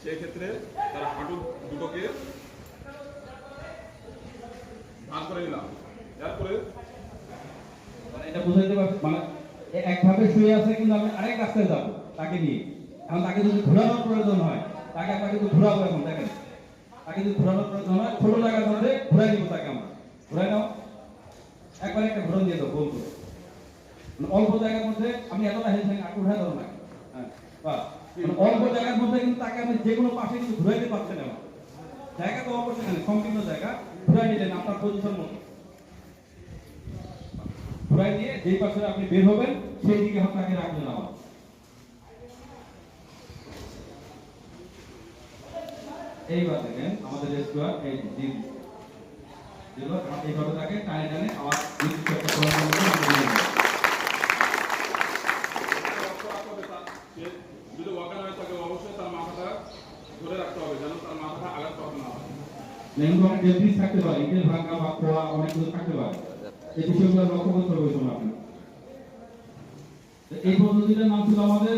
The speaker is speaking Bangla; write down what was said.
সেই ক্ষেত্রে তারা হাঁটু দুটোকে ভাঁজ করে নিলাম। এরপরে মানে এটা বুঝাইতে পারছি, মানে একভাবে শুয়ে আছে কিন্তু আমি আরেক রাস্তায় যাবো তাকে নিয়ে। এখন তাকে যদি ঘোরানোর প্রয়োজন হয়, তাকে আমরা কিন্তু ঘোরাবো। এখন দেখেন, তাকে যদি ঘোরানোর প্রয়োজন হয়, ছোট জায়গার মধ্যে ঘুরাই দিব তাকে আমরা। ঘুরাই নাও, একবার একটা ঘোরন দিয়ে দাও, বলবো অল্প জায়গার মধ্যে। আমি এতটা হেল্প উঠাই দেবো না। হ্যাঁ, বাস। অল্প জায়গার মধ্যে কিন্তু তাকে আমি যে কোনো পাশে কিন্তু ঘুরাইতে পারছেন না। জায়গা তো অবশ্যই এখানে সংকীর্ণ জায়গা, ঘুরাই নিলেন আপনার পজিশন মতো। ঘুরাই নিয়ে যেই পাশে আপনি বের হবেন সেই দিকে আপনাকে রাখবেন। আমার এইবার দেখেন আমাদের রেস্টুরেন্ট এই দিন দিল, এইভাবে তাকে টানে টানে আমার নির্দিষ্ট একটা কোণের মধ্যে আমরা নিয়ে যাবো। যদি ওয়াকার হয়ে থাকে অবশ্যই তার মাথাটা ধরে রাখতে হবে, যেন তার মাথাটা আঘাত পাবে না হয়। কিন্তু অনেক ডেবরিজ থাকতে পারে, ইটের ভাঙা বা খোয়া অনেক কিছু থাকতে পারে। এই বিষয়গুলো লক্ষ্য করতে হবে। তোমরা এই পদ্ধতিটার নাম ছিল আমাদের